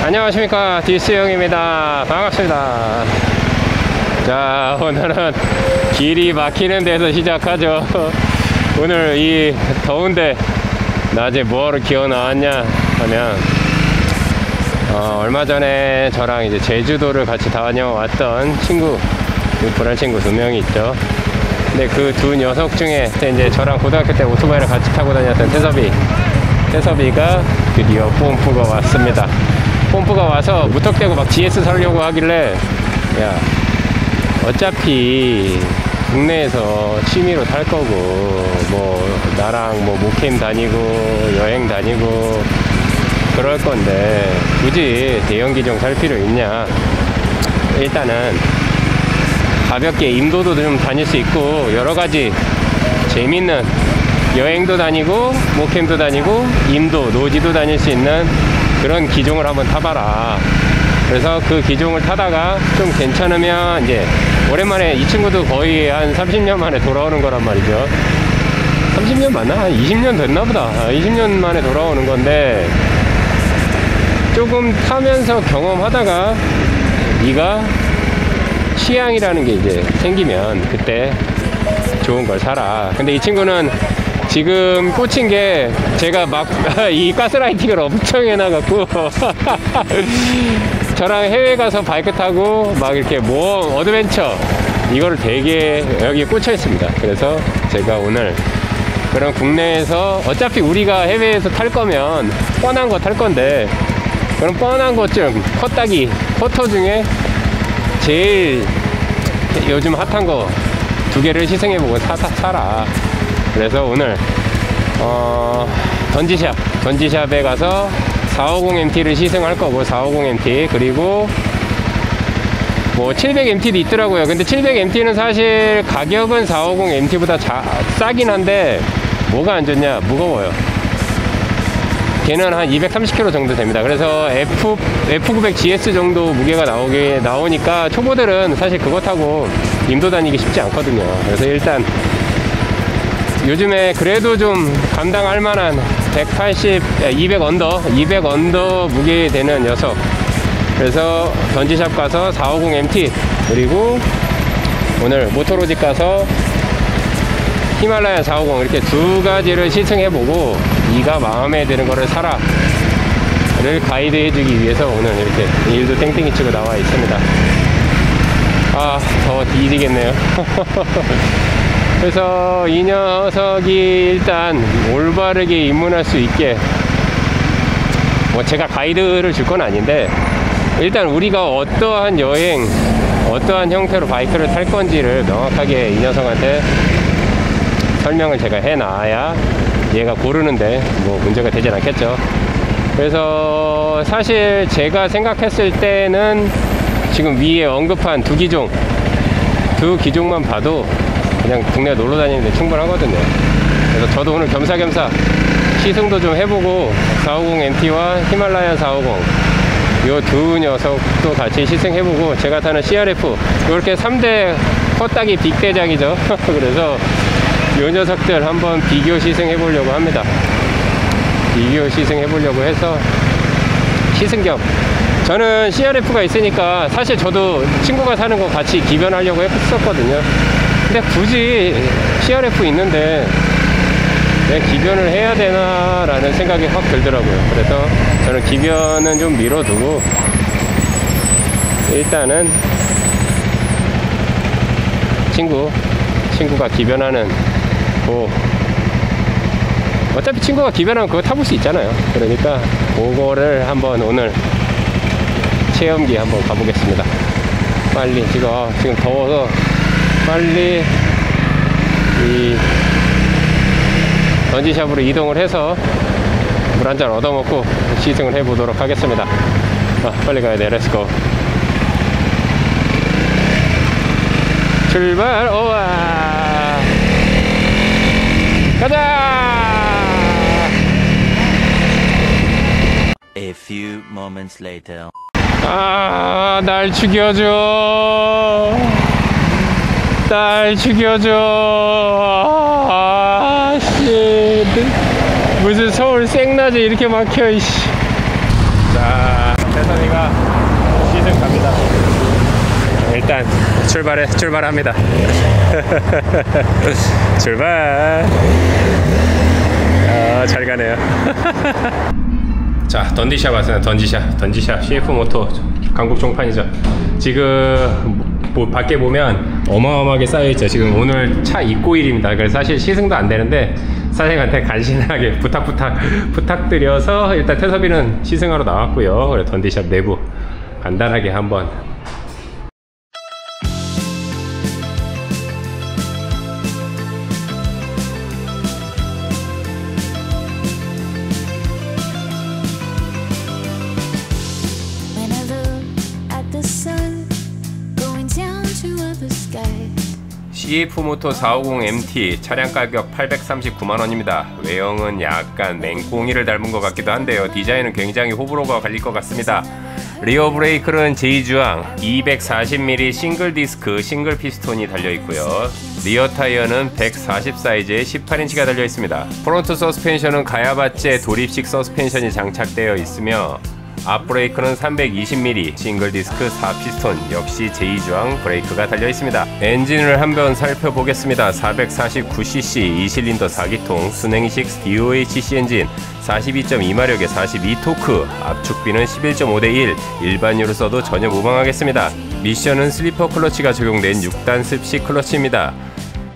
안녕하십니까, 디스형입니다. 반갑습니다. 자, 오늘은 길이 막히는 데서 시작하죠. 오늘 이 더운데 낮에 뭐하러 기어 나왔냐 하면 얼마 전에 저랑 이제 제주도를 같이 다녀왔던 친구, 불알 친구 2명이 있죠. 근데 그 두 녀석 중에 이제 저랑 고등학교 때 오토바이를 같이 타고 다녔던 태섭이가 드디어 뽐뿌가 왔습니다. 뽐뿌가 와서 무턱대고 막 GS 사려고 하길래, 야, 어차피 국내에서 취미로 탈 거고, 뭐 나랑 뭐 목캠 다니고 여행 다니고 그럴 건데 굳이 대형 기종 살 필요 있냐. 일단은 가볍게 임도도 좀 다닐 수 있고 여러가지 재밌는 여행도 다니고 목캠도 다니고 임도, 노지도 다닐 수 있는 그런 기종을 한번 타봐라. 그래서 그 기종을 타다가 좀 괜찮으면 이제 오랜만에, 이 친구도 거의 한 30년 만에 돌아오는 거란 말이죠. 30년 맞나? 한 20년 됐나 보다. 20년 만에 돌아오는 건데, 조금 타면서 경험하다가 네가 취향이라는 게 이제 생기면 그때 좋은 걸 사라. 근데 이 친구는 지금 꽂힌 게, 제가 막 이 가스라이팅을 엄청 해놔갖고 저랑 해외 가서 바이크 타고 막 이렇게 모험 어드벤처 이거를 되게 여기에 꽂혀 있습니다. 그래서 제가 오늘 그런 국내에서, 어차피 우리가 해외에서 탈 거면 뻔한 거 탈 건데, 그런 뻔한 것 좀 커터 중에 제일 요즘 핫한 거 2개를 시승해보고 사라. 그래서 오늘 던지샵에 가서 450MT를 시승할 거고, 450MT, 그리고 뭐 700MT도 있더라고요. 근데 700MT는 사실 가격은 450MT보다 싸긴 한데 뭐가 안 좋냐, 무거워요. 걔는 한 230kg 정도 됩니다. 그래서 F900 GS 정도 무게가 나오니까 초보들은 사실 그거 타고 임도 다니기 쉽지 않거든요. 그래서 일단 요즘에 그래도 좀 감당할 만한 200 언더 무게 되는 녀석. 그래서 던지샵 가서 450MT, 그리고 오늘 모토로직 가서 히말라야 450, 이렇게 2가지를 시승해보고 네가 마음에 드는 거를 사라 를 가이드 해주기 위해서 오늘 이렇게 일도 땡땡이 치고 나와 있습니다. 아, 더 뒤지겠네요. 그래서 이 녀석이 일단 올바르게 입문할 수 있게, 뭐 제가 가이드를 줄 건 아닌데, 일단 우리가 어떠한 여행, 어떠한 형태로 바이크를 탈 건지를 명확하게 이 녀석한테 설명을 제가 해놔야 얘가 고르는데 뭐 문제가 되진 않겠죠. 그래서 사실 제가 생각했을 때는 지금 위에 언급한 두 기종만 봐도 그냥 국내 놀러 다니는데 충분하거든요. 그래서 저도 오늘 겸사겸사 시승도 좀 해보고 450MT와 히말라야 450 요 두 녀석도 같이 시승해보고, 제가 타는 CRF 이렇게 3대 헛다기 빅대장이죠. 그래서 요 녀석들 한번 비교 시승해보려고 합니다. 비교 시승해보려고 해서 시승 겸, 저는 CRF가 있으니까 사실 저도 친구가 사는 거 같이 기변하려고 했었거든요. 근데 굳이 CRF 있는데 내 기변을 해야 되나 라는 생각이 확 들더라고요. 그래서 저는 기변은 좀 미뤄두고 일단은 친구가 기변하는, 어차피 친구가 기변하면 그거 타볼 수 있잖아요. 그러니까 그거를 한번 오늘 체험기 한번 가보겠습니다. 빨리 지금 더워서 빨리 이 던지샵으로 이동을 해서 물 한잔 얻어먹고 시승을 해보도록 하겠습니다. 빨리 가야 돼. 렛츠고. 출발. 오와, 가자. A few moments later. 날 죽여줘. 날 죽여줘. 씨, 무슨 서울 생낮에 이렇게 막혀. 이씨. 자, 세상에 갑니다. 일단 출발합니다. 출발. 잘 가네요. 자, 던디샷 왔어요. 던지샷 CF 모토 강북 종판이죠. 지금 밖에 보면 어마어마하게 쌓여있죠. 지금 오늘 차 입고일입니다. 그래서 사실 시승도 안 되는데 사장님한테 간신하게 부탁드려서 일단 태섭이는 시승하러 나왔고요. 그래, 던디샷 내부 간단하게 한번. CF 모토 450MT 차량 가격 839만원입니다. 외형은 약간 맹꽁이를 닮은 것 같기도 한데요. 디자인은 굉장히 호불호가 갈릴 것 같습니다. 리어 브레이크는 제이주앙 240mm 싱글 디스크 싱글 피스톤이 달려있고요. 리어 타이어는 140 사이즈의 18인치가 달려있습니다. 프론트 서스펜션은 가야바체 도립식 서스펜션이 장착되어 있으며 앞브레이크는 320mm 싱글 디스크 4피스톤 역시 제이주앙 브레이크가 달려있습니다. 엔진을 한번 살펴보겠습니다. 449cc 2실린더 4기통 순행식 DOHC 엔진 42.2마력의 42토크 압축비는 11.5:1 일반유로 써도 전혀 무방하겠습니다. 미션은 슬리퍼 클러치가 적용된 6단 습식 클러치입니다.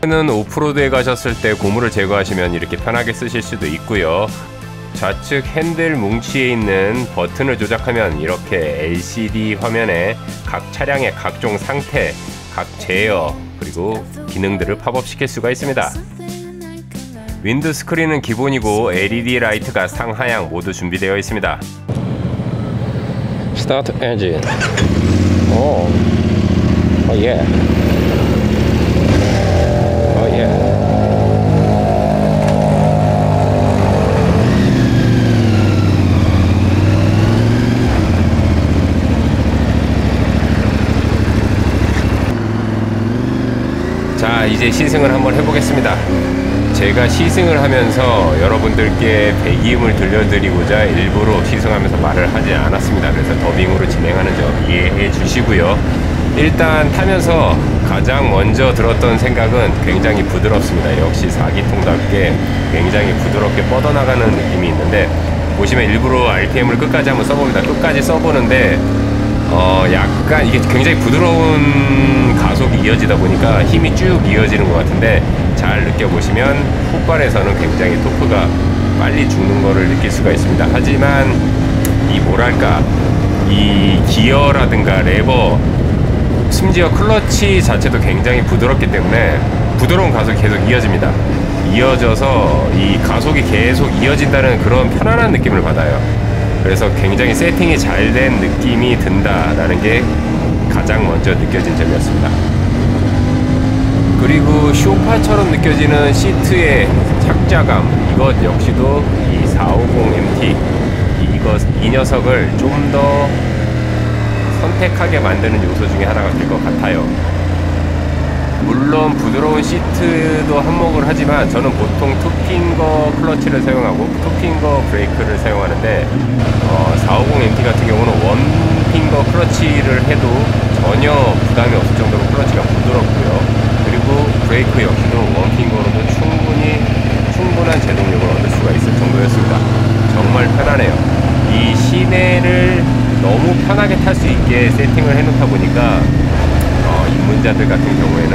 는 오프로드에 가셨을 때 고무를 제거하시면 이렇게 편하게 쓰실 수도 있고요. 좌측 핸들 뭉치에 있는 버튼을 조작하면 이렇게 LCD 화면에 각 차량의 각종 상태, 각 제어, 그리고 기능들을 팝업시킬 수가 있습니다. 윈드 스크린은 기본이고 LED 라이트가 상하향 모두 준비되어 있습니다. 스타트 엔진. 오 예. 예. 자, 이제 시승을 한번 해보겠습니다. 제가 시승을 하면서 여러분들께 배기음을 들려드리고자 일부러 시승하면서 말을 하지 않았습니다. 그래서 더빙으로 진행하는 점 이해해 주시고요. 일단 타면서 가장 먼저 들었던 생각은 굉장히 부드럽습니다. 역시 4기통답게 굉장히 부드럽게 뻗어나가는 느낌이 있는데, 보시면 일부러 RPM을 끝까지 한번 써봅니다. 끝까지 써보는데 약간 이게 굉장히 부드러운 가속이 이어지다 보니까 힘이 쭉 이어지는 것 같은데, 잘 느껴보시면 후반에서는 굉장히 토크가 빨리 죽는 거를 느낄 수가 있습니다. 하지만 이 뭐랄까, 이 기어라든가 레버, 심지어 클러치 자체도 굉장히 부드럽기 때문에 부드러운 가속이 계속 이어집니다. 이어져서 이 가속이 계속 이어진다는 그런 편안한 느낌을 받아요. 그래서 굉장히 세팅이 잘 된 느낌이 든다라는 게 가장 먼저 느껴진 점이었습니다. 그리고 쇼파처럼 느껴지는 시트의 착자감, 이것 역시도 이 450MT 이 녀석을 좀 더 선택하게 만드는 요소 중에 하나가 될 것 같아요. 물론 부드러운 시트도 한몫을 하지만 저는 보통 투핑거 클러치를 사용하고 투핑거 브레이크를 사용하는데 450MT 같은 경우는 원핑거 클러치를 해도 전혀 부담이 없을 정도로 클러치가 부드럽고요. 그리고 브레이크 역시도 원핑거로도 충분한 제동력을 얻을 수가 있을 정도였습니다. 정말 편하네요. 이 시내를 너무 편하게 탈 수 있게 세팅을 해놓다 보니까 입문자들 같은 경우에는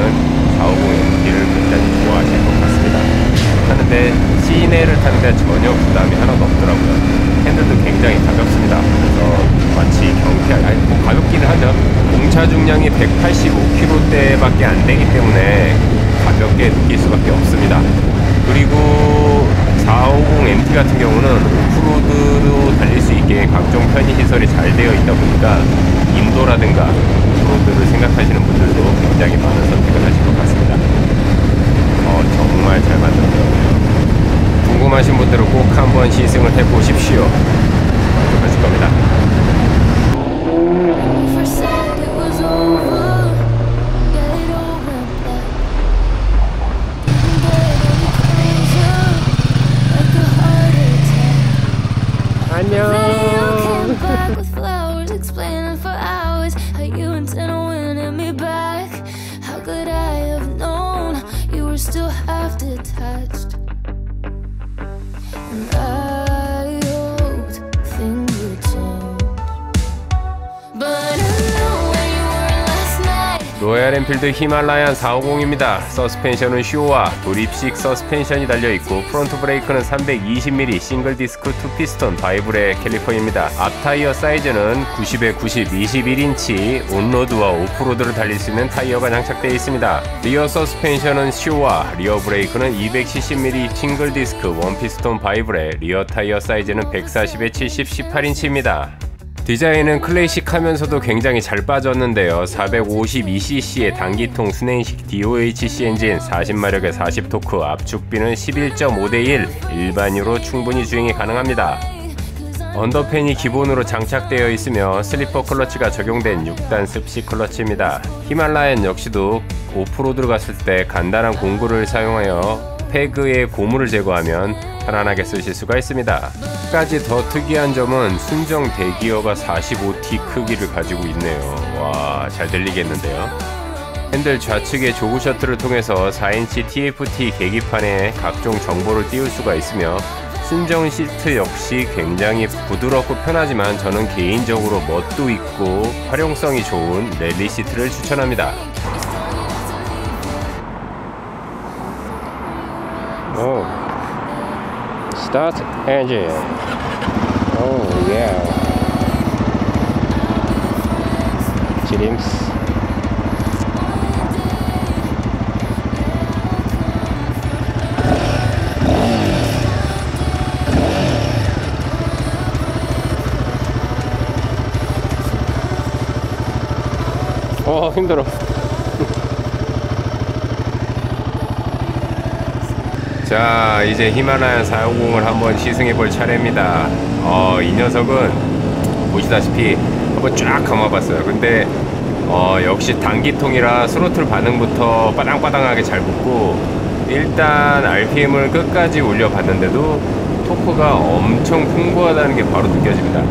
450MT를 굉장히 좋아하실 것 같습니다. 하는데 시내를 타는데 전혀 부담이 하나도 없더라고요. 핸들도 굉장히 가볍습니다. 그래서 마치 가볍기는 하죠. 공차 중량이 185kg대밖에 안 되기 때문에 가볍게 느낄 수밖에 없습니다. 그리고 450MT 같은 경우는 오프로드로 달릴 수 있게 각종 편의시설이 잘 되어 있다 보니까 인도라든가 오프로드를 생각하시는 분들도 굉장히 많은 선택을 하실 것 같습니다. 정말 잘 만들었더라고요. 궁금하신 분들은 꼭 한번 시승을 해보십시오. 만족하실 겁니다. 안녕. 로얄 엔필드 히말라얀 450입니다. 서스펜션은 쇼와 도립식 서스펜션이 달려있고 프론트 브레이크는 320mm 싱글 디스크 2피스톤 바이브레 캘리퍼입니다. 앞 타이어 사이즈는 90에 90 21인치 온로드와 오프로드를 달릴 수 있는 타이어가 장착되어 있습니다. 리어 서스펜션은 쇼와 리어 브레이크는 270mm 싱글 디스크 1피스톤 바이브레 리어 타이어 사이즈는 140에 70 18인치입니다. 디자인은 클래식하면서도 굉장히 잘 빠졌는데요. 452cc의 단기통 순행식 DOHC 엔진 40마력의 40토크 압축비는 11.5:1 일반유로 충분히 주행이 가능합니다. 언더팬이 기본으로 장착되어 있으며 슬리퍼 클러치가 적용된 6단 습식 클러치입니다. 히말라얀 역시도 오프로드를 갔을 때 간단한 공구를 사용하여 패그의 고무를 제거하면 편안하게 쓰실 수가 있습니다. 한 가지 더 특이한 점은 순정 대기어가 45T 크기를 가지고 있네요. 와, 잘 들리겠는데요. 핸들 좌측의 조그 셔틀을 통해서 4인치 TFT 계기판에 각종 정보를 띄울 수가 있으며 순정 시트 역시 굉장히 부드럽고 편하지만 저는 개인적으로 멋도 있고 활용성이 좋은 랠리 시트를 추천합니다. 오, 스타트 엔진. 오, 예. 지림스. 힘들어. 자, 이제 히말라얀 450을 한번 시승해 볼 차례입니다. 이 녀석은 보시다시피 한번 쫙 감아봤어요. 근데 역시 단기통이라 스로틀 반응부터 빠당빠당하게 잘 붙고, 일단 RPM을 끝까지 올려봤는데도 토크가 엄청 풍부하다는 게 바로 느껴집니다.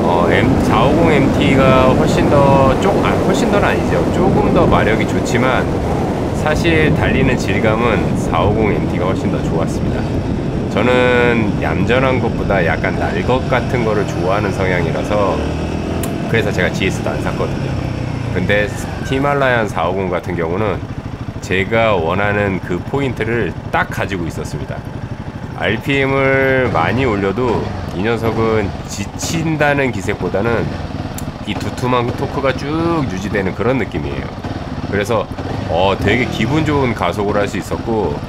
450MT가 훨씬 더는 아니죠. 조금 더 마력이 좋지만 사실 달리는 질감은 450MT가 훨씬 더 좋았습니다. 저는 얌전한 것보다 약간 날 것 같은 거를 좋아하는 성향이라서 그래서 제가 GS도 안 샀거든요. 근데 히말라얀 450 같은 경우는 제가 원하는 그 포인트를 딱 가지고 있었습니다. RPM을 많이 올려도 이 녀석은 지친다는 기색보다는 이 두툼한 토크가 쭉 유지되는 그런 느낌이에요. 그래서 되게 기분 좋은 가속을 할 수 있었고,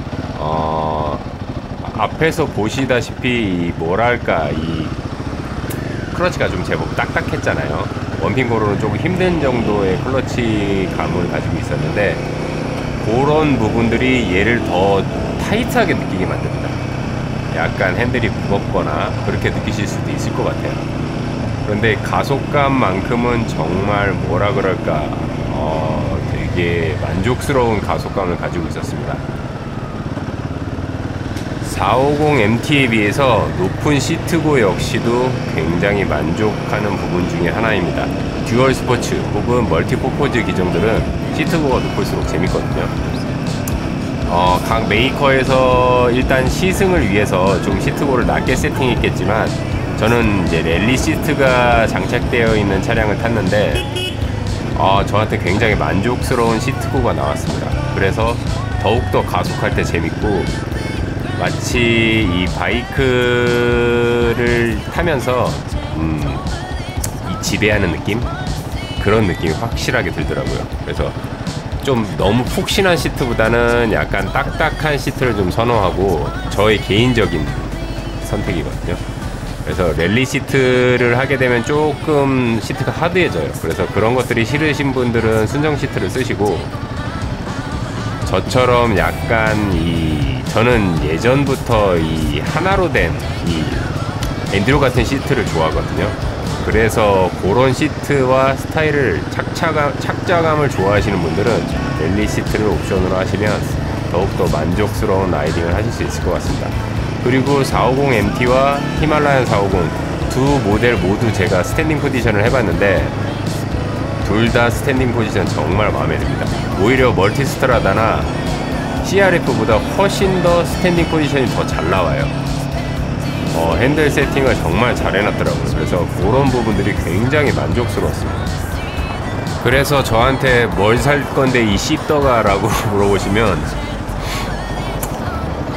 앞에서 보시다시피 뭐랄까, 이 클러치가 좀 제법 딱딱했잖아요. 원핑고로는 조금 힘든 정도의 클러치 감을 가지고 있었는데 그런 부분들이 얘를 더 타이트하게 느끼게 만듭니다. 약간 핸들이 무겁거나 그렇게 느끼실 수도 있을 것 같아요. 그런데 가속감만큼은 정말 뭐라 그럴까, 되게 만족스러운 가속감을 가지고 있었습니다. 450MT에 비해서 높은 시트고 역시도 굉장히 만족하는 부분 중에 하나입니다. 듀얼 스포츠 혹은 멀티 퍼포즈 기종들은 시트고가 높을수록 재밌거든요. 각 메이커에서 일단 시승을 위해서 좀 시트고를 낮게 세팅했겠지만 저는 이제 랠리 시트가 장착되어 있는 차량을 탔는데 저한테 굉장히 만족스러운 시트고가 나왔습니다. 그래서 더욱더 가속할 때 재밌고, 마치 이 바이크를 타면서 이 지배하는 느낌? 그런 느낌이 확실하게 들더라고요. 그래서 좀 너무 푹신한 시트보다는 약간 딱딱한 시트를 좀 선호하고, 저의 개인적인 선택이거든요. 그래서 랠리 시트를 하게 되면 조금 시트가 하드해져요. 그래서 그런 것들이 싫으신 분들은 순정 시트를 쓰시고, 저처럼 약간 저는 예전부터 이 하나로 된 이 엔듀로 같은 시트를 좋아하거든요. 그래서 그런 시트와 스타일을 착자감을 좋아하시는 분들은 랠리 시트를 옵션으로 하시면 더욱더 만족스러운 라이딩을 하실 수 있을 것 같습니다. 그리고 450MT와 히말라얀 450 두 모델 모두 제가 스탠딩 포지션을 해봤는데 둘 다 스탠딩 포지션 정말 마음에 듭니다. 오히려 멀티스트라다나 CRF보다 훨씬 더 스탠딩 포지션이 더 잘 나와요. 핸들 세팅을 정말 잘 해놨더라고요. 그래서 그런 부분들이 굉장히 만족스러웠습니다. 그래서 저한테 뭘 살 건데 이 씹더가라고 물어보시면,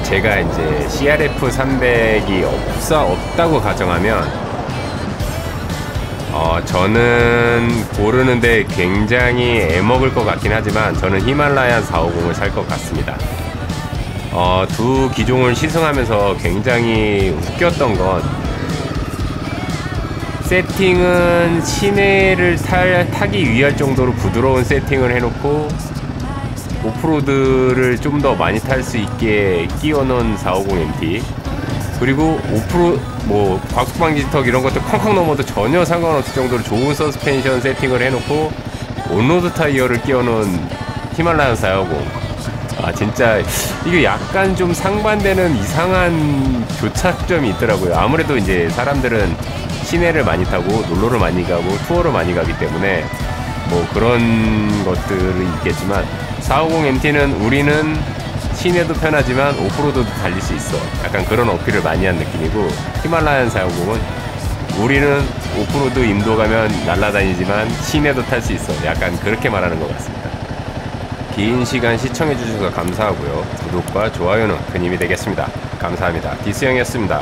제가 이제 CRF 300이 없다고 가정하면, 저는 고르는데 굉장히 애먹을 것 같긴 하지만 저는 히말라얀 450을 살 것 같습니다. 두 기종을 시승하면서 굉장히 웃겼던 건, 세팅은 시내를 타기 위할 정도로 부드러운 세팅을 해놓고 오프로드를 좀 더 많이 탈 수 있게 끼워놓은 450MT, 그리고 과속방지턱 이런 것도 쾅쾅 넘어도 전혀 상관없을 정도로 좋은 서스펜션 세팅을 해놓고 온로드 타이어를 끼워놓은 히말라얀 450. 진짜 이게 약간 좀 상반되는 이상한 교차점이 있더라고요. 아무래도 이제 사람들은 시내를 많이 타고 놀러를 많이 가고 투어를 많이 가기 때문에 뭐 그런 것들이 있겠지만, 450MT는 우리는 시내도 편하지만 오프로드도 달릴 수 있어, 약간 그런 어필을 많이 한 느낌이고, 히말라얀 450은 우리는 오프로드 인도 가면 날아다니지만 시내도 탈 수 있어, 약간 그렇게 말하는 것 같습니다. 긴 시간 시청해 주셔서 감사하고요. 구독과 좋아요는 큰 힘이 되겠습니다. 감사합니다. 디스형이었습니다.